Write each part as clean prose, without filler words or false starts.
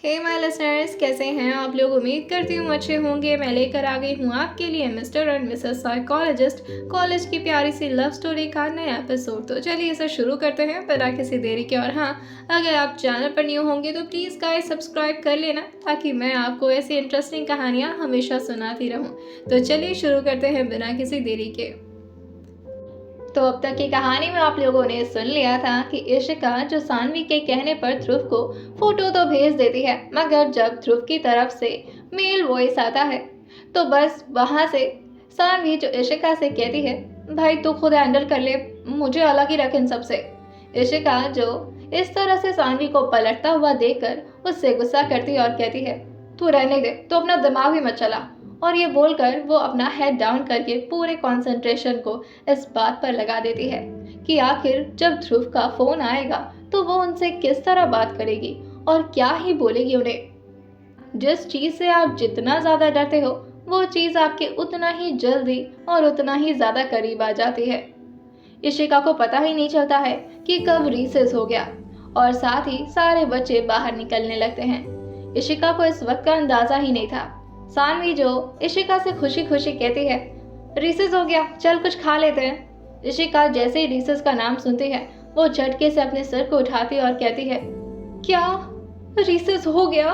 Hey my listeners, कैसे हैं आप लोग। उम्मीद करती हूँ अच्छे होंगे। मैं लेकर आ गई हूँ आपके लिए mister and Mrs psychologist college की प्यारी सी लव स्टोरी का नया एपिसोड। तो चलिए इसे शुरू करते हैं बिना किसी देरी के। और हाँ, अगर आप चैनल पर न्यू होंगे तो प्लीज़ गाइस सब्सक्राइब कर लेना, ताकि मैं आपको ऐसी इंटरेस्टिंग कहानियाँ हमेशा सुनाती रहूँ। तो चलिए शुरू करते हैं बिना किसी देरी के। तो अब तक की कहानी में आप लोगों ने सुन लिया था कि इशिका जो सानवी के कहने पर ध्रुव को फोटो तो भेज देती है, मगर जब ध्रुव की तरफ से मेल वॉइस आता है तो बस वहां से सानवी जो इशिका से कहती है, भाई तू खुद हैंडल कर ले, मुझे अलग ही रख इन सबसे। इशिका जो इस तरह से सानवी को पलटता हुआ देखकर उससे गुस्सा करती और कहती है, तू रहने दे, तो अपना दिमाग भी मत चला। और ये बोलकर वो अपना हेड डाउन करके पूरे कंसंट्रेशन को इस बात पर लगा देती है कि आखिर जब ध्रुव का फोन आएगा तो वो उनसे किस तरह बात करेगी और क्या ही बोलेगी उन्हें। जिस चीज से आप जितना ज्यादा डरते हो वो चीज आपके उतना ही जल्दी और उतना ही ज्यादा करीब आ जाती है। इशिका को पता ही नहीं चलता है कि कब रिसेस हो गया और साथ ही सारे बच्चे बाहर निकलने लगते हैं। इशिका को इस वक्त का अंदाजा ही नहीं था। सानवी जो इशिका से खुशी खुशी कहती है, रिसेस हो गया, चल कुछ खा लेते हैं। इशिका जैसे ही रिसेस का नाम सुनती है वो झटके से अपने सर को उठाती और कहती है, क्या रिसेस हो गया?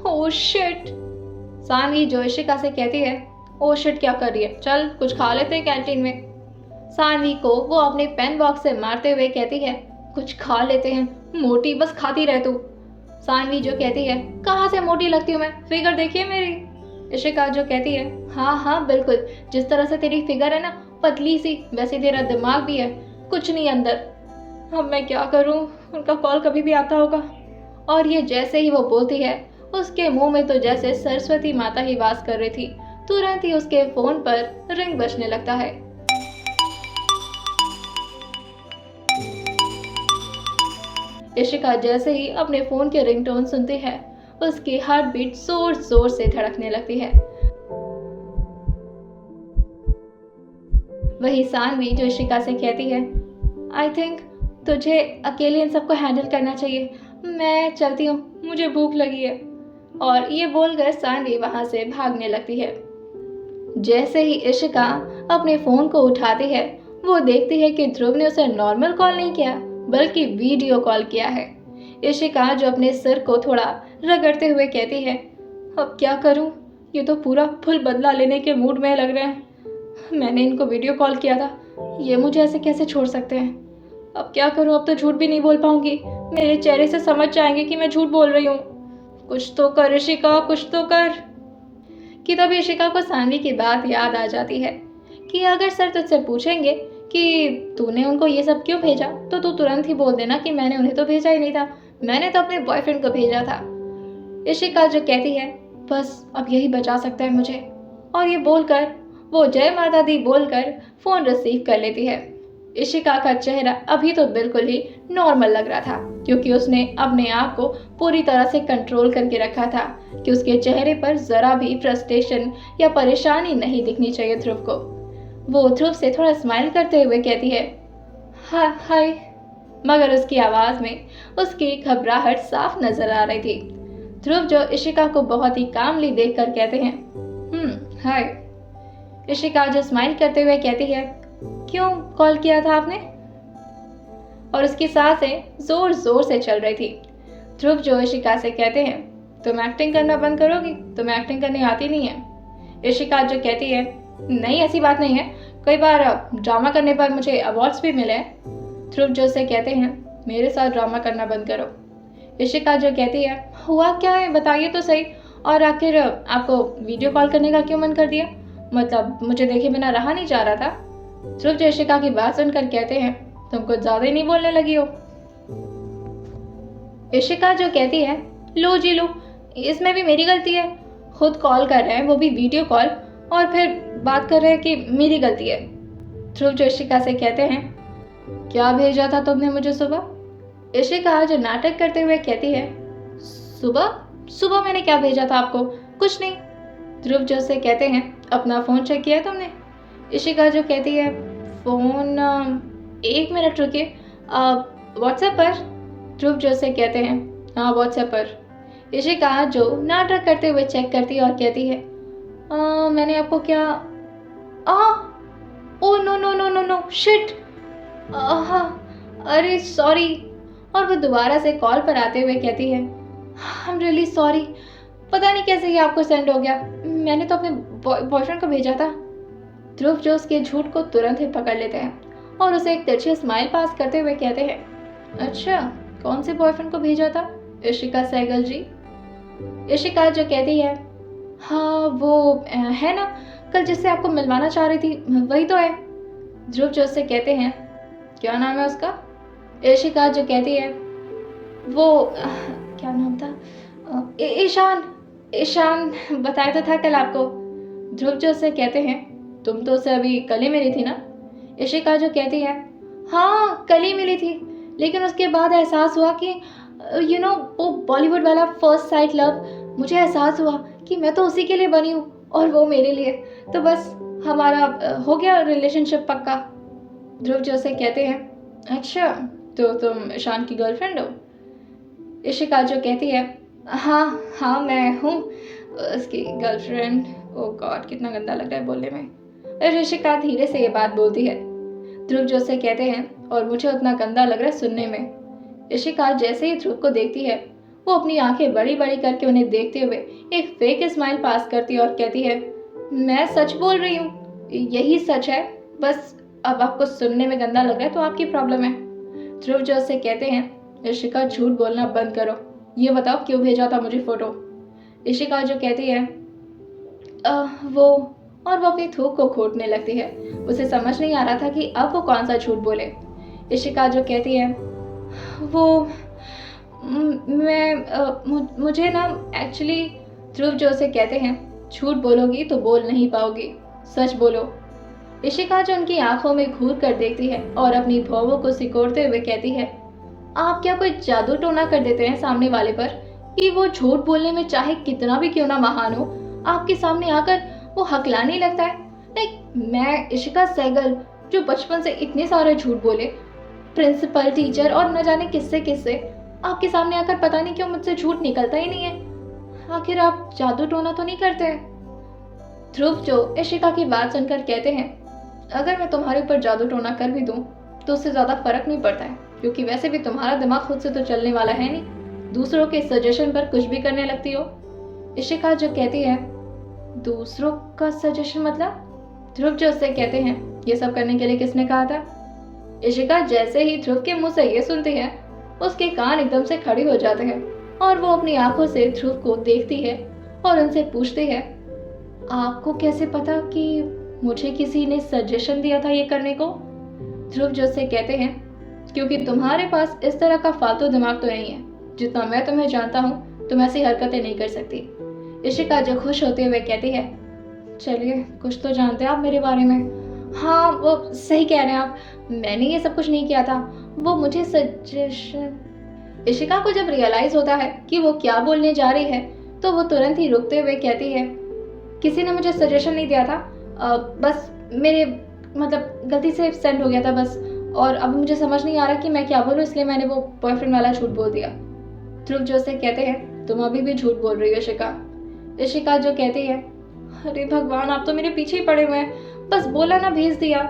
Oh shit. सानवी जो इशिका से कहती है, ओह शिट क्या कर रही है, चल कुछ खा लेते हैं कैंटीन में। सानवी को वो अपने पेन बॉक्स से मारते हुए कहती है, कुछ खा लेते हैं, मोटी बस खाती रह तू। सानवी जो कहती है, कहाँ से मोटी लगती हूँ मैं, फिगर देखिए मेरी। इशिका जो कहती है, हाँ हाँ बिल्कुल, जिस तरह से तेरी फिगर है ना, पतली सी, वैसे तेरा दिमाग भी है, कुछ नहीं अंदर। अब मैं क्या करूँ, उनका कॉल कभी भी आता होगा। और ये जैसे ही वो बोलती है उसके मुंह में तो जैसे सरस्वती माता ही वास कर रही थी। तुरंत ही उसके फोन पर रिंग बजने लगता है। इशिका जैसे ही अपने फोन के रिंगटोन सुनती है उसकी हार्ट बीट जोर जोर से धड़कने लगती है। वही सानवी जो इशिका से कहती है, आई थिंक तुझे अकेले इन सबको हैंडल करना चाहिए, मैं चलती हूँ, मुझे भूख लगी है। और ये बोलकर सानवी वहां से भागने लगती है। जैसे ही इशिका अपने फोन को उठाती है वो देखती है कि ध्रुव ने उसे नॉर्मल कॉल नहीं किया बल्कि वीडियो कॉल किया है। इशिका जो अपने सिर को थोड़ा रगड़ते हुए कहती है, अब क्या करूं, ये तो पूरा फुल बदला लेने के मूड में लग रहे हैं। मैंने इनको वीडियो कॉल किया था, ये मुझे ऐसे कैसे छोड़ सकते हैं। अब क्या करूं, अब तो झूठ भी नहीं बोल पाऊंगी, मेरे चेहरे से समझ जाएंगे कि मैं झूठ बोल रही हूँ। कुछ तो कर इशिका, कुछ तो कर। कि तभी इशिका को सानवी की बात याद आ जाती है कि अगर सर तुझसे पूछेंगे कि तूने उनको ये सब क्यों भेजा तो तू तुरंत ही बोल देना कि मैंने उन्हें तो भेजा ही नहीं था, मैंने तो अपने बॉयफ्रेंड को भेजा था। इशिका जो कहती है, बस अब यही बचा सकता है मुझे। और ये बोलकर वो जय माता दी बोलकर फोन रिसीव कर लेती है। इशिका का चेहरा अभी तो बिल्कुल ही नॉर्मल लग रहा था, क्योंकि उसने अपने आप को पूरी तरह से कंट्रोल करके रखा था कि उसके चेहरे पर जरा भी फ्रस्ट्रेशन या परेशानी नहीं दिखनी चाहिए ध्रुव को। वो ध्रुव से थोड़ा स्माइल करते हुए कहती है, हाय। मगर उसकी आवाज में उसकी घबराहट साफ नजर आ रही थी। ध्रुव जो इशिका को बहुत ही कामली देखकर कहते हैं, हाय। इशिका जो स्माइल करते हुए कहती है, क्यों कॉल किया था आपने? और उसकी सांसें जोर जोर से चल रही थी। ध्रुव जो इशिका से कहते हैं, तुम एक्टिंग करना बंद करोगी, तुम्हें एक्टिंग करनी आती नहीं है। इशिका जो कहती है, नहीं ऐसी बात नहीं है, कई बार ड्रामा करने पर मुझे अवार्ड्स भी मिले हैं। ध्रुव जो से कहते हैं, मेरे साथ ड्रामा करना बंद करो। इशिका जो कहती है, हुआ क्या है बताइए तो सही, और आखिर आपको वीडियो कॉल करने का क्यों मन कर दिया, मतलब मुझे देखे बिना रहा नहीं जा रहा था। ध्रुव जो इशिका की बात सुनकर कहते हैं, तुम कुछ ज्यादा ही नहीं बोलने लगी हो। इशिका जो कहती है, लो जी लो, इसमें भी मेरी गलती है, खुद कॉल कर रहे हैं वो भी वीडियो कॉल, और फिर बात कर रहे हैं कि मेरी गलती है। ध्रुव जो इशिका से कहते हैं, क्या भेजा था तुमने मुझे सुबह? इशिका जो नाटक करते हुए कहती है, सुबह सुबह मैंने क्या भेजा था आपको, कुछ नहीं। ध्रुव जो से कहते हैं, अपना फोन चेक किया तुमने? इशिका जो कहती है, फोन एक मिनट रुकिए, व्हाट्सएप पर। ध्रुव जो से कहते हैं, हाँ व्हाट्सएप पर। इशिका जो नाटक करते हुए चेक करती है और कहती है, मैंने आपको क्या आ ओ no no no no no shit, अरे सॉरी। और वो दोबारा से कॉल पर आते हुए कहती है, आई एम रियली सॉरी, पता नहीं कैसे ये आपको सेंड हो गया, मैंने तो अपने बॉयफ्रेंड को भेजा था। ध्रुव जो उसके झूठ को तुरंत ही पकड़ लेते हैं और उसे एक तिरछी स्माइल पास करते हुए कहते हैं, अच्छा कौन से बॉयफ्रेंड को भेजा था? इशिका सहगल जी। इशिका जो कहती है, हाँ वो है ना, कल जिससे आपको मिलवाना चाह रही थी वही तो है। ध्रुव जो उससे कहते हैं, क्या नाम है उसका? इशिका जो कहती है, वो क्या नाम था? ईशान। ईशान बताया तो था कल आपको। ध्रुव जो उससे कहते हैं, तुम तो उसे अभी कल ही मिली थी ना? इशिका जो कहती है, हाँ कल ही मिली थी, लेकिन उसके बाद एहसास हुआ कि वो बॉलीवुड वाला फर्स्ट साइट लव, मुझे एहसास हुआ कि मैं तो उसी के लिए बनी हूँ और वो मेरे लिए, तो बस हमारा हो गया रिलेशनशिप पक्का। ध्रुव जो उससे कहते हैं, अच्छा तो तुम ईशान की गर्लफ्रेंड हो? इशिका जो कहती है, हाँ हाँ मैं हूँ उसकी गर्लफ्रेंड। ओ गॉड कितना गंदा लग रहा है बोलने में। और इशिका धीरे से ये बात बोलती है। ध्रुव जो से कहते हैं, और मुझे उतना गंदा लग रहा है सुनने में। इशिका जैसे ही ध्रुव को देखती है, वो अपनी आंखें बड़ी बड़ी करके उन्हें देखते हुए एक फेक स्माइल पास करती है और कहती है, मैं सच बोल रही हूँ, यही सच है, बस अब आपको सुनने में गंदा लग रहा है तो आपकी प्रॉब्लम है। ध्रुव जो से कहते हैं, इशिका झूठ बोलना बंद करो, ये बताओ क्यों भेजा था मुझे फोटो? इशिका जो कहती है, वो और वो अपनी थूक को घोटने लगती है। उसे समझ नहीं आ रहा था कि अब वो कौन सा झूठ बोले। इशिका जो कहती है, वो मुझे ना एक्चुअली। ध्रुव जो उसे कहते हैं, झूठ बोलोगी तो बोल नहीं पाओगी, सच बोलो। इशिका जो उनकी आंखों में घूर कर देखती है और अपनी भौहों को सिकोड़ते हुए कहती है, आप क्या कोई जादू टोना कर देते हैं सामने वाले पर कि वो झूठ बोलने में चाहे कितना भी क्यों ना महान हो, आपके सामने आकर वो हकलाने लगता है? नहीं, मैं इशिका सहगल जो बचपन से इतने सारे झूठ बोले, प्रिंसिपल, टीचर और न जाने किससे किससे, आपके सामने आकर पता नहीं क्यों मुझसे झूठ निकलता ही नहीं है। आखिर आप जादू टोना तो नहीं करते हैं? ध्रुव जो इशिका की बात सुनकर कहते हैं, अगर मैं तुम्हारे ऊपर जादू टोना कर भी दूं तो उससे ज्यादा फर्क नहीं पड़ता है, क्योंकि वैसे भी तुम्हारा दिमाग खुद से तो चलने वाला है नहीं, दूसरों के सजेशन पर कुछ भी करने लगती हो। इशिका जो कहती है, दूसरों का सजेशन मतलब? ध्रुव जो उससे कहते हैं, ये सब करने के लिए किसने कहा था? इशिका जैसे ही ध्रुव के मुंह से ये सुनती है, उसके कान एकदम से खड़े हो जाते हैं और वो अपनी आंखों से ध्रुव को देखती है और उनसे पूछती है, आपको कैसे पता कि मुझे किसी ने सजेशन दिया था ये करने को? ध्रुव जो से कहते हैं, क्योंकि तुम्हारे पास इस तरह का फालतू दिमाग तो नहीं है, जितना मैं तुम्हें जानता हूँ तुम ऐसी हरकतें नहीं कर सकती। इशिका जो खुश होते हुए कहती है, चलिए कुछ तो जानते हैं आप मेरे बारे में। हाँ वो सही कह रहे हैं आप, मैंने ये सब कुछ नहीं किया था, वो मुझे सजेशन। इशिका को जब रियलाइज होता है कि वो क्या बोलने जा रही है, तो वो तुरंत ही रुकते हुए कहती है, किसी ने मुझे सजेशन नहीं दिया था, बस मेरे मतलब गलती से सेंड हो गया था बस, और अब मुझे समझ नहीं आ रहा कि मैं क्या बोलूँ, इसलिए मैंने वो बॉयफ्रेंड वाला झूठ बोल दिया। ध्रुव जो से कहते हैं, तुम अभी भी झूठ बोल रही हो इशिका। इशिका जो कहती है, अरे भगवान आप तो मेरे पीछे ही पड़े हुए हैं, बस बोला ना भेज दिया।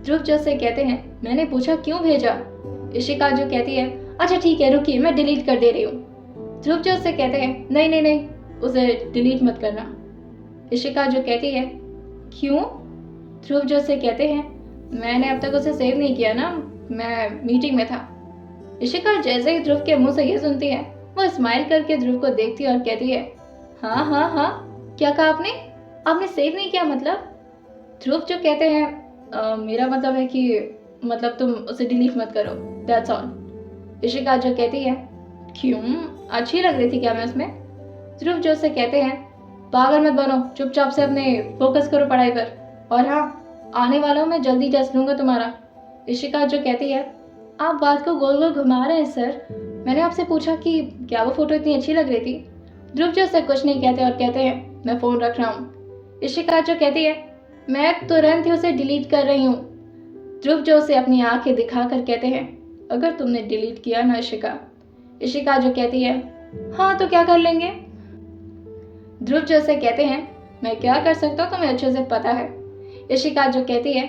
ध्रुव जो से कहते हैं, मैंने पूछा क्यों भेजा? इशिका जो कहती है, अच्छा ठीक है रुकिए मैं डिलीट कर दे रही हूँ। ध्रुव जो से कहते हैं, नहीं नहीं नहीं उसे डिलीट मत करना। इशिका जो कहती है, क्यों? ध्रुव जो से कहते हैं, मैंने अब तक उसे सेव नहीं किया ना, मैं मीटिंग में था। इशिका जैसे ही ध्रुव के मुंह से ये सुनती है, वो स्माइल करके ध्रुव को देखती है और कहती है, हाँ हाँ हाँ क्या कहा आपने? आपने सेव नहीं किया मतलब? ध्रुव जो कहते हैं, मेरा मतलब है कि मतलब तुम उसे डिलीट मत करो, दैट्स ऑल। इशिका जो कहती है, क्यों अच्छी लग रही थी क्या मैं उसमें? ध्रुव जो से कहते हैं, पागल मत बनो, चुपचाप से अपने फोकस करो पढ़ाई पर, और हाँ आने वाला हूँ मैं जल्दी टेस्ट लूंगा तुम्हारा। इशिका जो कहती है, आप बात को गोल गोल घुमा रहे हैं सर, मैंने आपसे पूछा कि क्या वो फोटो इतनी अच्छी लग रही थी। ध्रुव जो से कुछ नहीं कहते और कहते हैं, मैं फोन रख रहा हूँ। इशिका जो कहती है, मैं तुरंत ही उसे डिलीट कर रही हूँ। ध्रुव जो से अपनी आंखें दिखाकर कहते हैं, अगर तुमने डिलीट किया ना इशिका। इशिका जो कहती है, हाँ तो क्या कर लेंगे? ध्रुव जो से कहते हैं, मैं क्या कर सकता हूँ तुम्हें अच्छे से पता है। इशिका जो कहती है,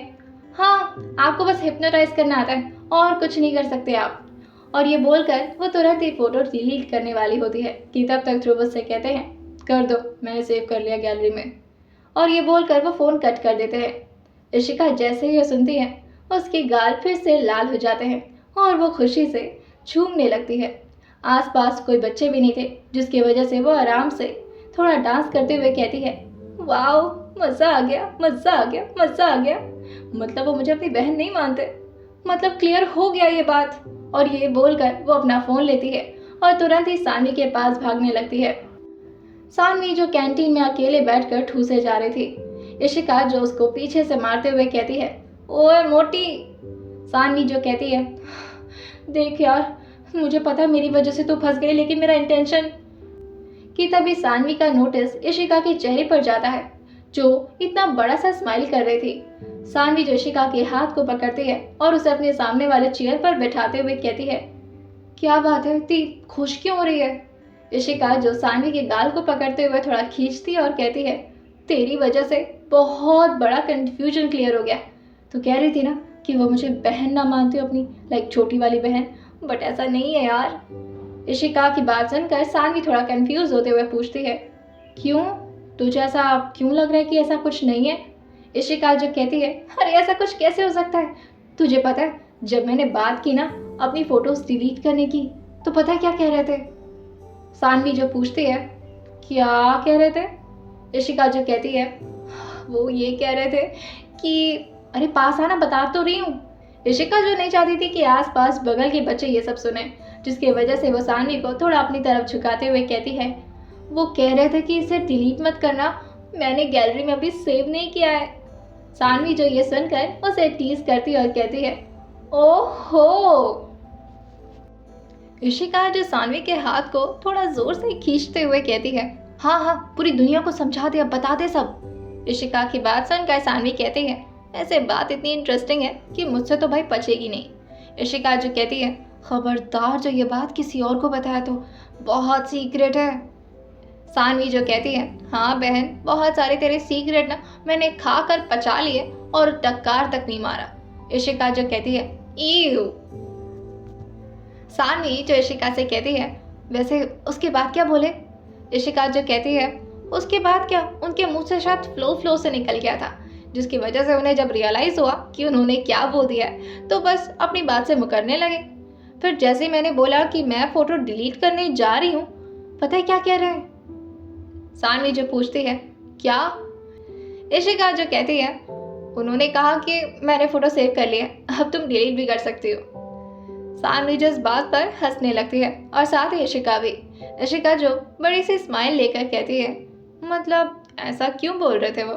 हाँ आपको बस हिप्नोटाइज करना आता है और कुछ नहीं कर सकते आप। और ये बोलकर वो तुरंत ही फोटो डिलीट करने वाली होती है कि तब तक ध्रुव उससे कहते हैं, कर दो, मैंने सेव कर लिया गैलरी में। और ये बोलकर वो फ़ोन कट कर देते हैं। इशिका जैसे ही ये सुनती है उसके गाल फिर से लाल हो जाते हैं और वो खुशी से झूमने लगती है। आसपास कोई बच्चे भी नहीं थे, जिसकी वजह से वो आराम से थोड़ा डांस करते हुए कहती है, वाओ मज़ा आ गया, मज़ा आ गया, मज़ा आ गया। मतलब वो मुझे अपनी बहन नहीं मानते, मतलब क्लियर हो गया ये बात। और ये बोलकर वो अपना फ़ोन लेती है और तुरंत ही सानवी के पास भागने लगती है। सानवी जो कैंटीन में अकेले बैठकर ठूसे जा रही थी। इशिका जो उसको पीछे से मारते हुए कहती है, ओए मोटी। सानवी जो कहती है, देख यार, मुझे पता मेरी वजह से तू फंस गई, लेकिन मेरा इंटेंशन। कि तभी सानवी का नोटिस इशिका के चेहरे पर जाता है, जो इतना बड़ा सा स्माइल कर रही थी। सानवी जो इशिका के हाथ को पकड़ती है और उसे अपने सामने वाले चेयर पर बैठाते हुए कहती है, क्या बात है, इतनी खुश क्यों हो रही है? इशिका जो सानवी के गाल को पकड़ते हुए थोड़ा खींचती है और कहती है, तेरी वजह से बहुत बड़ा कंफ्यूजन क्लियर हो गया। तो कह रही थी ना कि वो मुझे बहन ना मानती हो अपनी, लाइक छोटी वाली बहन, बट ऐसा नहीं है यार। इशिका की बात सुनकर सानवी थोड़ा कंफ्यूज होते हुए पूछती है, क्यों, तुझे ऐसा क्यों लग रहा है कि ऐसा कुछ नहीं है? इशिका जो कहती है, अरे ऐसा कुछ कैसे हो सकता है? तुझे पता है जब मैंने बात की ना अपनी फोटोज डिलीट करने की, तो पता है क्या कह रहे थे? सानवी जो पूछती है, क्या कह रहे थे? इशिका जो कहती है, वो ये कह रहे थे कि अरे पास आना, बता तो रही हूँ। इशिका जो नहीं चाहती थी कि आसपास बगल के बच्चे ये सब सुने, जिसकी वजह से वो सानवी को थोड़ा अपनी तरफ झुकाते हुए कहती है, वो कह रहे थे कि इसे डिलीट मत करना, मैंने गैलरी में अभी सेव नहीं किया है। सानवी जो ये सुनकर उसे टीज करती और कहती है, ओहो। इशिका जो सानवी के हाथ को थोड़ा जोर से खींचते हुए कहती है, हाँ हाँ पूरी दुनिया को समझा दे, अब बता दे सब। इशिका की बात सुनकर सानवी कहती है, ऐसे बात इतनी इंटरेस्टिंग है कि मुझसे तो भाई बचेगी नहीं। इशिका जो कहती है, खबरदार जो ये बात किसी और को बताया तो बहुत सीक्रेट है। सानवी जो कहती है, हाँ बहन, बहुत सारे तेरे सीक्रेट ना मैंने खा कर पचा लिए और टक्कार तक नहीं मारा। इशिका जो कहती है, ईव। सानवी जो इशिका से कहती है, वैसे उसके बाद क्या बोले? इशिका जो कहती है, उसके बाद क्या, उनके मुंह से शायद फ्लो से निकल गया था, जिसकी वजह से उन्हें जब रियलाइज हुआ कि उन्होंने क्या बोल दिया है, तो बस अपनी बात से मुकरने लगे। फिर जैसे मैंने बोला कि मैं फोटो डिलीट करने जा रही हूँ, पता है क्या कह रहे हैं? सानवी जो पूछती है, क्या? इशिका जो कहती है, उन्होंने कहा कि मैंने फोटो सेव कर लिया, अब तुम डिलीट भी कर सकती हो। सानवी जो इस बात पर हंसने लगती है और साथ ही इशिका भी। इशिका जो बड़ी सी स्माइल लेकर कहती है, मतलब ऐसा क्यों बोल रहे थे वो?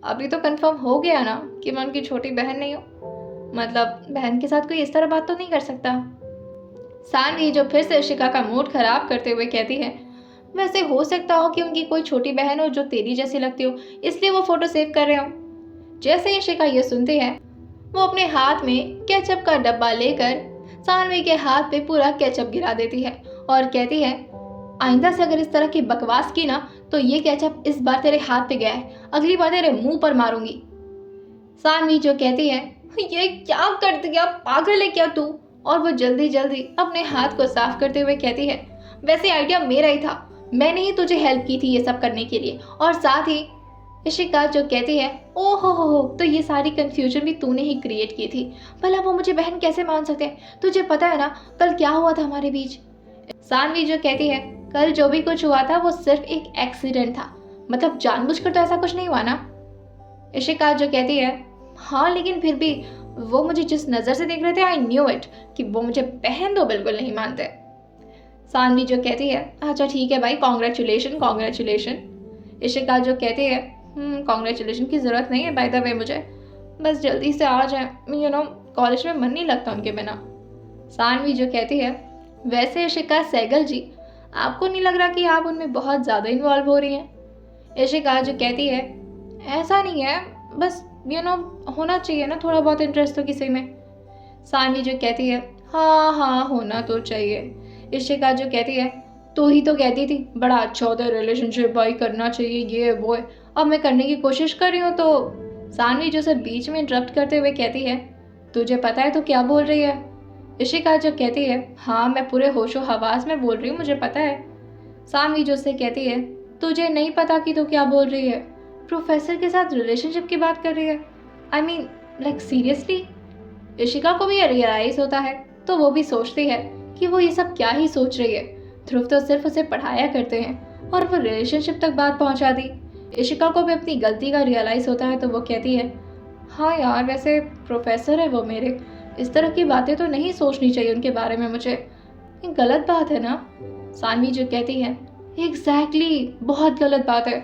अभी तो कंफर्म हो गया ना कि मैं उनकी छोटी बहन नहीं हूँ, मतलब बहन के साथ कोई इस तरह बात तो नहीं कर सकता। सानवी जो फिर से इशिका का मूड खराब करते हुए कहती है, वैसे हो सकता हो कि उनकी कोई छोटी बहन हो जो तेरी जैसी लगती हो, इसलिए वो फोटो सेव कर रहे हो। जैसे इशिका ये सुनती है, वो अपने हाथ में केचप का डब्बा लेकर सानवी के हाथ पे पूरा केचप गिरा देती है और कहती है, आइंदा से अगर इस तरह की बकवास की ना तो ये केचप इस बार तेरे हाथ पे गया है, अगली बार तेरे मुंह पर मारूंगी। सानवी जो कहती है, ये क्या कर दिया, पागल है क्या तू? और वो जल्दी जल्दी अपने हाथ को साफ करते हुए कहती है, वैसे आइडिया मेरा ही था, मैंने ही तुझे हेल्प की थी ये सब करने के लिए। और साथ ही इशिका जो कहती है, ओ हो, तो ये सारी कंफ्यूजन भी तूने ही क्रिएट की थी, भला वो मुझे बहन कैसे मान सकते हैं? तुझे पता है ना कल क्या हुआ था हमारे बीच? सानवी जो कहती है, कल जो भी कुछ हुआ था वो सिर्फ एक एक्सीडेंट था, मतलब जानबूझकर तो ऐसा कुछ नहीं हुआ ना। इशिका जो कहती है, हाँ लेकिन फिर भी वो मुझे जिस नज़र से देख रहे थे, आई न्यू इट कि वो मुझे बहन तो बिल्कुल नहीं मानते। सानवी जो कहती है, अच्छा ठीक है भाई, कॉन्ग्रेचुलेशन कॉन्ग्रेचुलेशन। इशिका जो कहती है, कॉन्ग्रेचुलेशन की ज़रूरत नहीं है बाय द वे, मुझे बस जल्दी से आ जाए, कॉलेज में मन नहीं लगता उनके बिना। सानवी जो कहती है, वैसे इशिका सहगल जी, आपको नहीं लग रहा कि आप उनमें बहुत ज़्यादा इन्वॉल्व हो रही हैं? इशिका जो कहती है, ऐसा नहीं है, बस होना चाहिए ना थोड़ा बहुत इंटरेस्ट तो किसी में। सानवी जो कहती है, हाँ हाँ होना तो चाहिए। इशिका जो कहती है, तो ही तो कहती थी बड़ा अच्छा होता है रिलेशनशिप, भाई करना चाहिए, ये वो है। अब मैं करने की कोशिश कर रही हूँ तो सानवी जो सर बीच में इंटरप्ट करते हुए कहती है, तुझे पता है तो क्या बोल रही है? इशिका जो कहती है, हाँ मैं पूरे होशो हवास में बोल रही हूँ, मुझे पता है। सानवी जो से कहती है, तुझे नहीं पता कि तू क्या बोल रही है? प्रोफेसर के साथ रिलेशनशिप की बात कर रही है? I mean like seriously? Ishika को भी ये रियलाइज होता है तो वो भी सोचती है कि वो ये सब क्या ही सोच रही है। ध्रुव तो सिर्फ उसे पढ़ाया करते हैं और वो रिलेशनशिप तक बात पहुंचा दी। इशिका को भी अपनी गलती का रियलाइज होता है तो वो कहती है, हाँ यार वैसे प्रोफेसर है वो मेरे, इस तरह की बातें तो नहीं सोचनी चाहिए उनके बारे में मुझे, ये गलत बात है ना? सानवी जो कहती है, एग्जैक्टली बहुत गलत बात है,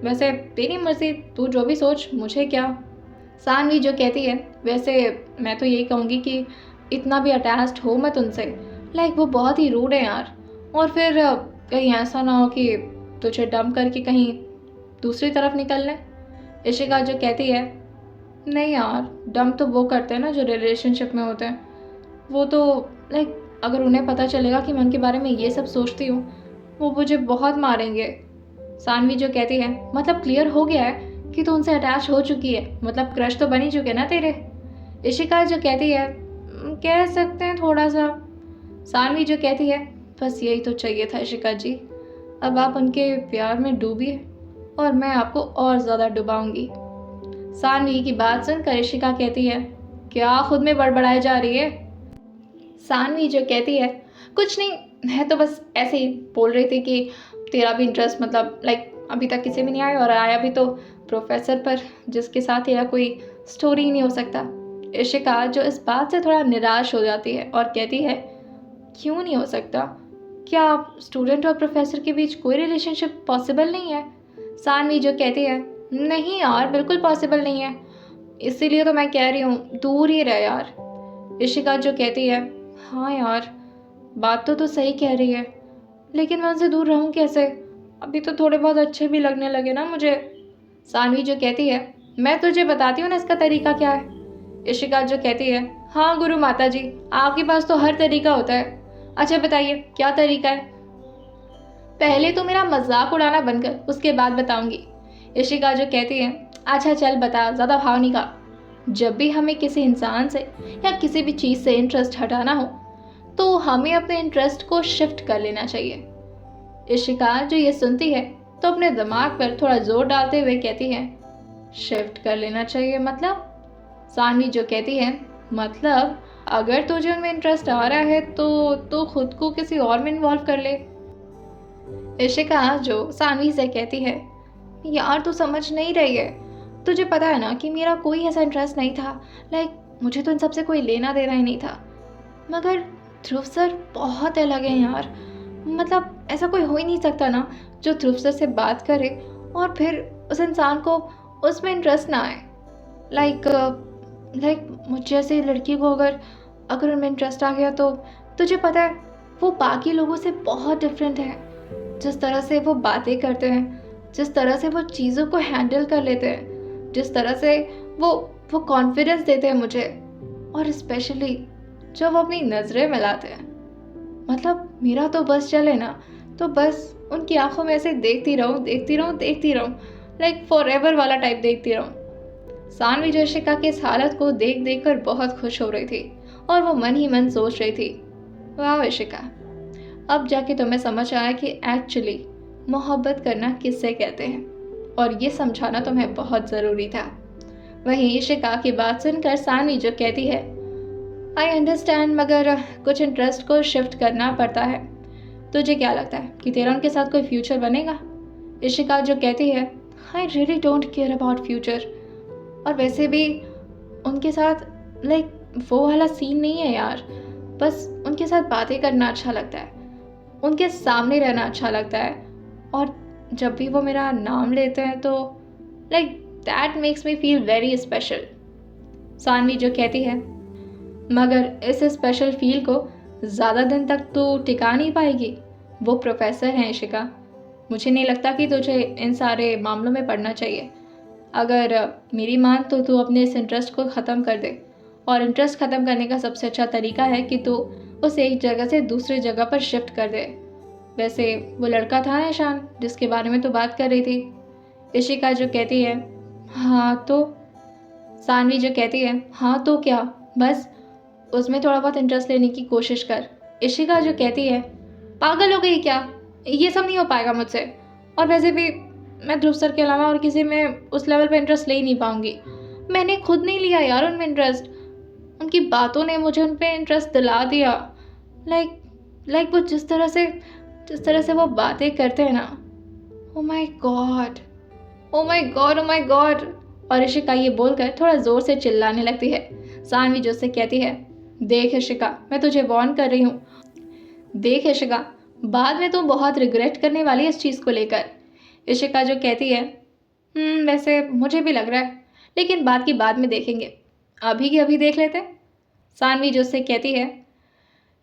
वैसे तेरी मर्जी, तू जो भी सोच, मुझे क्या। सानवी जो कहती है, वैसे मैं तो यही कहूँगी कि इतना भी अटैच्ड हो मत उनसे, लाइक वो बहुत ही रूड है यार, और फिर कहीं ऐसा ना हो कि तुझे डंप करके कहीं दूसरी तरफ निकल लें। इशिका जो कहती है, नहीं यार डंप तो वो करते हैं ना जो रिलेशनशिप में होते हैं, वो तो लाइक अगर उन्हें पता चलेगा कि मैं उनके बारे में ये सब सोचती हूँ, वो मुझे बहुत मारेंगे। सानवी जो कहती है, मतलब क्लियर हो गया है कि तू उनसे अटैच हो चुकी है, मतलब क्रश तो बन ही चुके ना तेरे। इशिका जो कहती है, कह सकते हैं थोड़ा सा। सानवी जो कहती है, बस यही तो चाहिए था इशिका जी, अब आप उनके प्यार में डूबिए और मैं आपको और ज़्यादा डुबाऊंगी। सानवी की बात सुनकर इशिका कहती है, क्या खुद में बड़बड़ाई जा रही है? सानवी जो कहती है, कुछ नहीं, मैं तो बस ऐसे ही बोल रही थी कि तेरा भी इंटरेस्ट मतलब लाइक अभी तक किसी में नहीं आया और आया भी तो प्रोफेसर पर, जिसके साथ तेरा कोई स्टोरी ही नहीं हो सकता। इशिका जो इस बात से थोड़ा निराश हो जाती है और कहती है, क्यों नहीं हो सकता? क्या स्टूडेंट और प्रोफेसर के बीच कोई रिलेशनशिप पॉसिबल नहीं है? सानवी जो कहती है, नहीं यार बिल्कुल पॉसिबल नहीं है, इसीलिए तो मैं कह रही हूँ दूर ही रह यार। इशिका जो कहती है, हाँ यार बात तो तू सही कह रही है, लेकिन मैं उनसे दूर रहूं कैसे? अभी तो थोड़े बहुत अच्छे भी लगने लगे ना मुझे। सानवी जो कहती है, मैं तुझे बताती हूँ ना इसका तरीका क्या है। इशिका जो कहती है, हाँ गुरु माता जी, आपके पास तो हर तरीका होता है, अच्छा बताइए क्या तरीका है? पहले तो मेरा मजाक उड़ाना बंद कर, उसके बाद बताऊंगी। इशिका जो कहती है, अच्छा चल बता, ज़्यादा भाव नहीं खा। जब भी हमें किसी इंसान से या किसी भी चीज़ से इंटरेस्ट हटाना हो तो हमें अपने इंटरेस्ट को शिफ्ट कर लेना चाहिए। इशिका जो ये सुनती है तो अपने दिमाग पर थोड़ा जोर डालते हुए कहती है, शिफ्ट कर लेना चाहिए मतलब? सानवी जो कहती है, मतलब अगर तुझे उनमें इंटरेस्ट आ रहा है तो खुद को किसी और में इन्वॉल्व कर ले। इशिका जो सानवी से कहती है, यार तू समझ नहीं रही है, तुझे पता है ना कि मेरा कोई ऐसा इंटरेस्ट नहीं था, लाइक मुझे तो इन सबसे कोई लेना देना ही नहीं था, मगर ध्रुव सर बहुत अलग हैं यार, मतलब ऐसा कोई हो ही नहीं सकता ना जो ध्रुव सर से बात करे और फिर उस इंसान को उसमें इंटरेस्ट ना आए। लाइक लाइक मुझ जैसी लड़की को अगर अगर उनमें इंटरेस्ट आ गया तो तुझे पता है वो बाकी लोगों से बहुत डिफरेंट है, जिस तरह से वो बातें करते हैं, जिस तरह से वो चीज़ों को हैंडल कर लेते हैं, जिस तरह से वो वो कॉन्फिडेंस देते हैं मुझे, और स्पेशली जब वो अपनी नज़रें मिलाते हैं, मतलब मेरा तो बस चले ना, तो बस उनकी आंखों में ऐसे देखती रहूं देखती रहूं देखती रहूं, लाइक फॉर एवर वाला टाइप देखती रहूं। सानवी जो इशिका की इस हालत को देख देख कर बहुत खुश हो रही थी और वो मन ही मन सोच रही थी, वाह इशिका, अब जाके तुम्हें समझ आया कि एक्चुअली मोहब्बत करना किससे कहते हैं, और ये समझाना तुम्हें बहुत ज़रूरी था। वहीं इशिका की बात सुनकर सानवी जो कहती है, आई अंडरस्टैंड, मगर कुछ इंटरेस्ट को शिफ्ट करना पड़ता है। तुझे क्या लगता है कि तेरा उनके साथ कोई फ्यूचर बनेगा? इशिका जो कहती है, I really don't care about future, और वैसे भी उनके साथ लाइक वो वाला सीन नहीं है यार, बस उनके साथ बातें करना अच्छा लगता है, उनके सामने रहना अच्छा लगता है, और जब भी वो मेरा नाम लेते हैं तो like that makes me feel very special. Saanvi जो कहती है, मगर इस स्पेशल फील को ज़्यादा दिन तक तो टिका नहीं पाएगी, वो प्रोफेसर हैं इशिका, मुझे नहीं लगता कि तुझे इन सारे मामलों में पड़ना चाहिए। अगर मेरी मान तो तू अपने इस इंटरेस्ट को ख़त्म कर दे, और इंटरेस्ट ख़त्म करने का सबसे अच्छा तरीका है कि तू उसे एक जगह से दूसरी जगह पर शिफ्ट कर दे। वैसे वो लड़का था ना ईशान, जिसके बारे में तो बात कर रही थी। इशिका जो कहती है, हाँ तो। सानवी जो कहती है, हाँ तो क्या, बस उसमें थोड़ा बहुत इंटरेस्ट लेने की कोशिश कर। इशिका जो कहती है, पागल हो गई क्या, ये सब नहीं हो पाएगा मुझसे। और वैसे भी मैं ध्रुव सर के अलावा और किसी में उस लेवल पे इंटरेस्ट ले ही नहीं पाऊंगी। मैंने खुद नहीं लिया यार उनमें इंटरेस्ट, उनकी बातों ने मुझे उन पे इंटरेस्ट दिला दिया। लाइक वो जिस तरह से वो बातें करते हैं ना, oh my God, oh my God, oh my God. और इशिका ये बोलकर थोड़ा ज़ोर से चिल्लाने लगती है। सानवी जो उससे कहती है, देख इशिका, मैं तुझे वार्न कर रही हूँ, देख इशिका, बाद में तू बहुत रिग्रेट करने वाली है इस चीज़ को लेकर। इशिका जो कहती है, वैसे मुझे भी लग रहा है, लेकिन बात की बाद में देखेंगे, अभी की अभी देख लेते। सानवी जो उससे कहती है,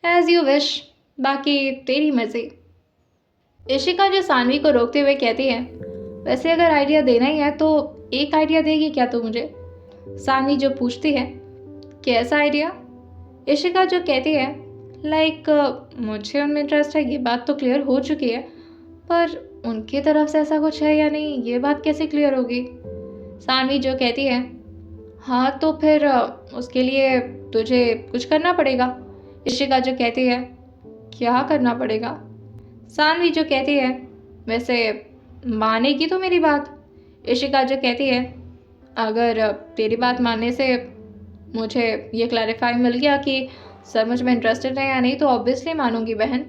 एज यू विश, बाकी तेरी मर्जी। इशिका जो सानवी को रोकते हुए कहती है, वैसे अगर आइडिया देना ही है तो एक आइडिया देगी क्या तू मुझे। सानवी जो पूछती है, कैसा आइडिया। इशिका जो कहती है, लाइक मुझे उनमें इंटरेस्ट है, ये बात तो क्लियर हो चुकी है, पर उनकी तरफ से ऐसा कुछ है या नहीं, ये बात कैसे क्लियर होगी। सानवी जो कहती है, हाँ तो फिर उसके लिए तुझे कुछ करना पड़ेगा। इशिका जो कहती है, क्या करना पड़ेगा। सानवी जो कहती है, वैसे मानेगी तो मेरी बात। इशिका जो कहती है, अगर तेरी बात मानने से मुझे ये क्लैरिफाई मिल गया कि सर मुझ में इंटरेस्टेड है या नहीं, तो ऑब्वियसली मानूंगी बहन,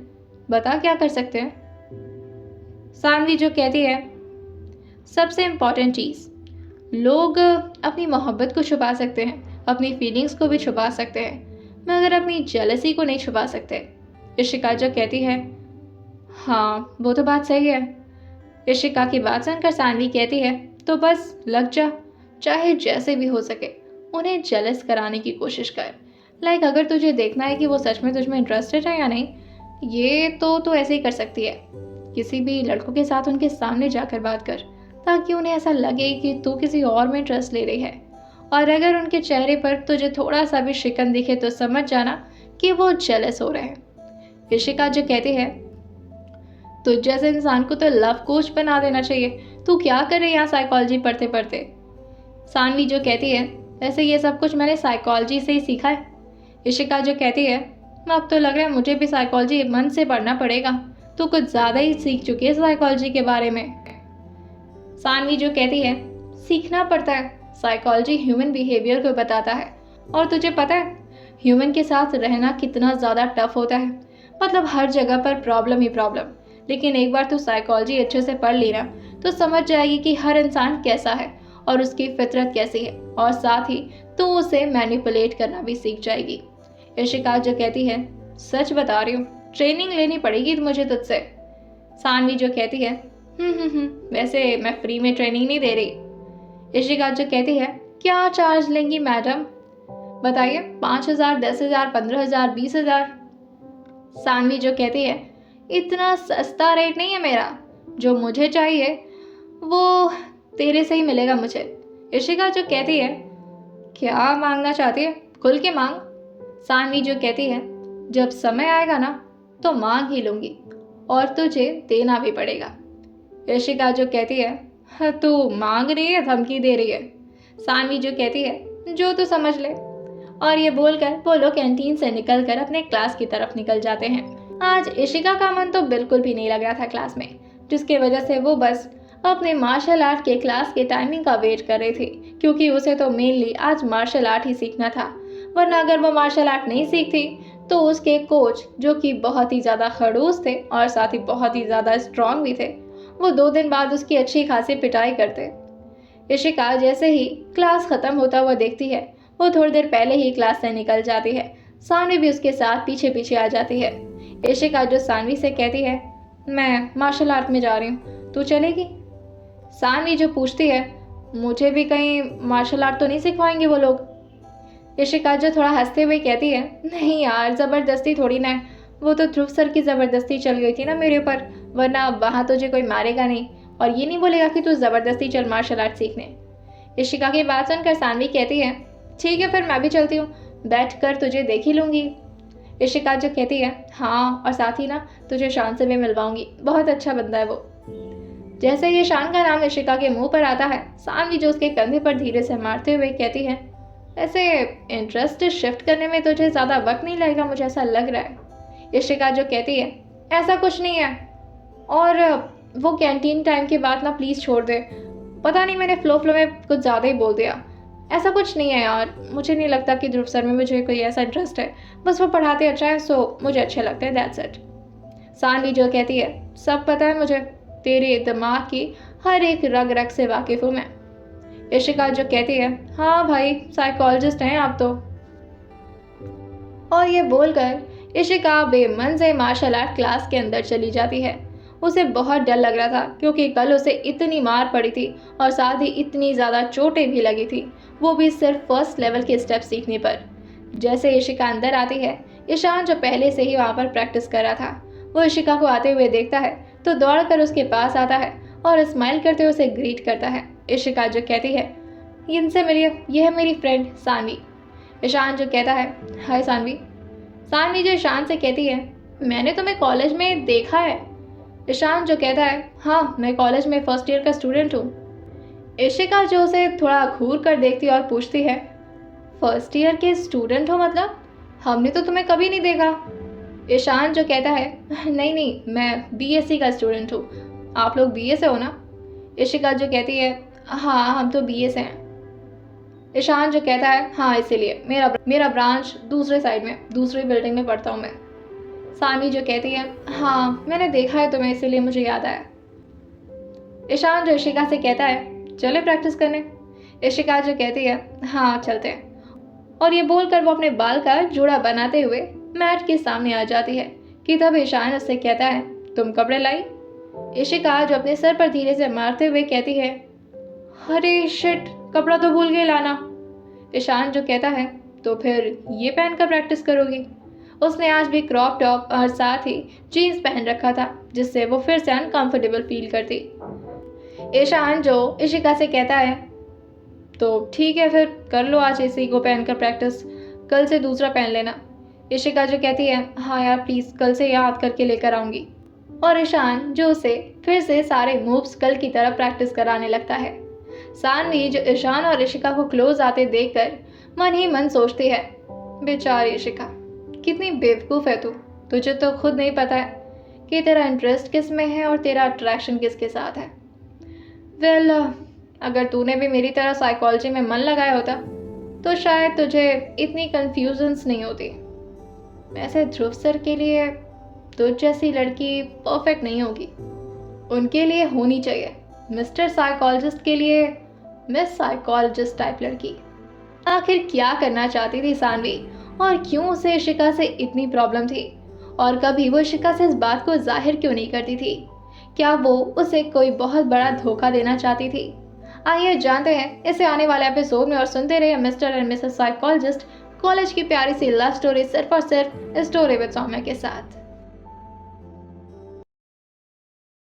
बता क्या कर सकते हैं। सानवी जो कहती है, सबसे इम्पॉर्टेंट चीज़, लोग अपनी मोहब्बत को छुपा सकते हैं, अपनी फीलिंग्स को भी छुपा सकते हैं, मगर अपनी जेलसी को नहीं छुपा सकते। इशिका जो कहती है, हाँ वो तो बात सही है। इशिका की बात सुनकर सानवी कहती है, तो बस लग जा, चाहे जैसे भी हो सके उन्हें जेलस कराने की कोशिश कर। लाइक अगर तुझे देखना है कि वो सच में तुझ में इंटरेस्टेड है या नहीं, ये तो ऐसे ही कर सकती है, किसी भी लड़कों के साथ उनके सामने जाकर बात कर, ताकि उन्हें ऐसा लगे कि तू किसी और में इंटरेस्ट ले रही है। और अगर उनके चेहरे पर तुझे थोड़ा सा भी शिकन दिखे तो समझ जाना कि वो जेलस हो रहे हैं। इशिका जो कहती है, तुझ जैसे इंसान को तो लव कोच बना देना चाहिए, तू क्या कर रही है यहाँ साइकोलॉजी पढ़ते पढ़ते। सानवी जो कहती है, वैसे ये सब कुछ मैंने साइकोलॉजी से ही सीखा है। इशिका जो कहती है, अब तो लग रहा है मुझे भी साइकोलॉजी मन से पढ़ना पड़ेगा, तू कुछ ज़्यादा ही सीख चुकी है साइकोलॉजी के बारे में। सानवी जो कहती है, सीखना पड़ता है, साइकोलॉजी ह्यूमन बिहेवियर को बताता है, और तुझे पता है ह्यूमन के साथ रहना कितना ज़्यादा टफ होता है, मतलब हर जगह पर प्रॉब्लम ही प्रॉब्लम। लेकिन एक बार तू साइकोलॉजी अच्छे से पढ़ लेना तो समझ जाएगी कि हर इंसान कैसा है और उसकी फितरत कैसी है, और साथ ही तू उसे मैनिपुलेट करना भी सीख जाएगी। इशिका जो कहती है, सच बता रही हूँ, ट्रेनिंग लेनी पड़ेगी मुझे तुझसे। सानवी जो कहती है, वैसे मैं फ्री में ट्रेनिंग नहीं दे रही। इशिका जो कहती है, क्या चार्ज लेंगी मैडम, बताइए, 5,000, 10,000, 15,000, 20,000। सानवी जो कहती है, इतना सस्ता रेट नहीं है मेरा, जो मुझे चाहिए वो तेरे से ही मिलेगा मुझे। इशिका जो कहती है, क्या मांगना चाहती है, खुल के मांग। सानवी जो कहती है, जब समय आएगा ना तो मांग ही लूंगी, और तुझे देना भी पड़ेगा। इशिका जो कहती है, तू मांग रही है, धमकी दे रही है। सानवी जो कहती है, जो तू समझ ले। और ये बोलकर वो लोग कैंटीन से निकलकर अपने क्लास की तरफ निकल जाते हैं। आज इशिका का मन तो बिल्कुल भी नहीं लग रहा था क्लास में, जिसकी वजह से वो बस अपने मार्शल आर्ट के क्लास के टाइमिंग का वेट कर रही थी, क्योंकि उसे तो मेनली आज मार्शल आर्ट ही सीखना था। वरना अगर वो मार्शल आर्ट नहीं सीखती तो उसके कोच, जो कि बहुत ही ज़्यादा खड़ूस थे और साथ ही बहुत ही ज़्यादा स्ट्रांग भी थे, वो 2 दिन बाद उसकी अच्छी खासी पिटाई करते। इशिका जैसे ही क्लास ख़त्म होता हुआ देखती है, वो थोड़ी देर पहले ही क्लास से निकल जाती है। सानवी भी उसके साथ पीछे पीछे आ जाती है। इशिका जो सानवी से कहती है, मैं मार्शल आर्ट में जा रही हूँ, तू चलेगी। सानवी जो पूछती है, मुझे भी कहीं मार्शल आर्ट तो नहीं सिखवाएंगे वो लोग। इशिका जो थोड़ा हंसते हुए कहती है, नहीं यार, ज़बरदस्ती थोड़ी ना है, वो तो ध्रुव सर की ज़बरदस्ती चल गई थी ना मेरे ऊपर, वरना वहाँ तुझे कोई मारेगा नहीं और ये नहीं बोलेगा कि तू ज़बरदस्ती चल मार्शल आर्ट सीखने। इशिका की बात सुनकर सानवी कहती है, ठीक है फिर मैं भी चलती हूँ, बैठ कर तुझे देख ही लूँगी। इशिका जो कहती है हाँ, और साथ ही ना तुझे शान से भी मिलवाऊंगी, बहुत अच्छा बंदा है वो। जैसे ये शान का नाम इशिका के मुंह पर आता है, सानवी जो उसके कंधे पर धीरे से मारते हुए कहती है ऐसे इंटरेस्ट शिफ्ट करने में तुझे ज़्यादा वक्त नहीं लगेगा, मुझे ऐसा लग रहा है। इशिका जो कहती है ऐसा कुछ नहीं है, और वो कैंटीन टाइम की बात ना प्लीज़ छोड़ दे, पता नहीं मैंने फ्लो में कुछ ज़्यादा ही बोल दिया। ऐसा कुछ नहीं है यार, मुझे नहीं लगता कि ध्रुव सर में मुझे कोई ऐसा इंटरेस्ट है, बस वो पढ़ाते अच्छा है सो मुझे अच्छे लगते हैं, दैट्स इट। सानवी जो कहती है सब पता है मुझे, तेरे दिमाग की हर एक रग रग से वाकिफ़ हूँ मैं। इशिका जो कहती है हाँ भाई, साइकोलॉजिस्ट हैं आप तो। और ये बोलकर इशिका बेमन से मार्शल आर्ट क्लास के अंदर चली जाती है। उसे बहुत डर लग रहा था क्योंकि कल उसे इतनी मार पड़ी थी और साथ ही इतनी ज़्यादा चोटें भी लगी थी, वो भी सिर्फ फर्स्ट लेवल के स्टेप सीखने पर। जैसे इशिका अंदर आती है, ईशान जो पहले से ही वहाँ पर प्रैक्टिस कर रहा था, वो इशिका को आते हुए देखता है तो दौड़कर उसके पास आता है और स्माइल करते हुए उसे ग्रीट करता है। इशिका जो कहती है इनसे मिलिए, ये है मेरी फ्रेंड सानवी। ईशान जो कहता है हाय सानवी। सानवी जो ईशान से कहती है मैंने तुम्हें कॉलेज में देखा है। ईशान जो कहता है हाँ, मैं कॉलेज में फर्स्ट ईयर का स्टूडेंट हूँ। इशिका जो उसे थोड़ा घूर कर देखती है और पूछती है फर्स्ट ईयर के स्टूडेंट हो मतलब, हमने तो तुम्हें कभी नहीं देखा। ईशान जो कहता है नहीं नहीं, मैं बीएससी का स्टूडेंट हूँ, आप लोग बीए से हो ना। इशिका जो कहती है हाँ, हम तो बीए से हैं। ईशान जो कहता है हाँ, इसीलिए मेरा ब्रांच दूसरे साइड में, दूसरी बिल्डिंग में पढ़ता हूँ मैं। सानवी जो कहती है हाँ, मैंने देखा है तुम्हें, इसीलिए मुझे याद आया। ईशान जो इशिका से कहता है चले प्रैक्टिस करने। इशिका जो कहती है हाँ चलते हैं, और ये बोलकर वो अपने बाल का जूड़ा बनाते हुए मैट के सामने आ जाती है कि तब ईशान उससे कहता है तुम कपड़े लाई। इशिका जो अपने सर पर धीरे से मारते हुए कहती है अरे शिट, कपड़ा तो भूल गई लाना। ईशान जो कहता है तो फिर ये पहन कर प्रैक्टिस करोगी। उसने आज भी क्रॉप टॉप और साथ ही जीन्स पहन रखा था, जिससे वो फिर से अनकंफर्टेबल फील करती। ईशान जो इशिका से कहता है तो ठीक है फिर कर लो आज इसी को पहनकर प्रैक्टिस, कल से दूसरा पहन लेना। इशिका जो कहती है हाँ यार प्लीज़, कल से याद करके लेकर आऊँगी। और ईशान जो उसे फिर से सारे मूव्स कल की तरह प्रैक्टिस कराने लगता है। सानवी जो ईशान और इशिका को क्लोज आते देखकर मन ही मन सोचती है बेचारी इशिका, कितनी बेवकूफ़ है तू, तुझे तो खुद नहीं पता है कि तेरा इंटरेस्ट किस में है और तेरा अट्रैक्शन किसके साथ है। वेल, अगर तूने भी मेरी तरह साइकोलॉजी में मन लगाया होता तो शायद तुझे इतनी कन्फ्यूजन्स नहीं होती। वैसे ध्रुव सर के लिए तुझ जैसी लड़की परफेक्ट नहीं होगी, उनके लिए होनी चाहिए मिस्टर साइकोलॉजिस्ट के लिए मिस साइकोलॉजिस्ट टाइप लड़की। आखिर क्या करना चाहती थी सानवी, और क्यों उसे इशिका से इतनी प्रॉब्लम थी, और कभी वो इशिका से इस बात को जाहिर क्यों नहीं करती थी? क्या वो उसे कोई बहुत बड़ा धोखा देना चाहती थी? आइए जानते हैं इसे आने वाले एपिसोड में, और सुनते रहिए mister and Mrs psychologist, college की प्यारी सी लव स्टोरी, सिर्फ और सिर्फ स्टोरी विद सौम्या के साथ।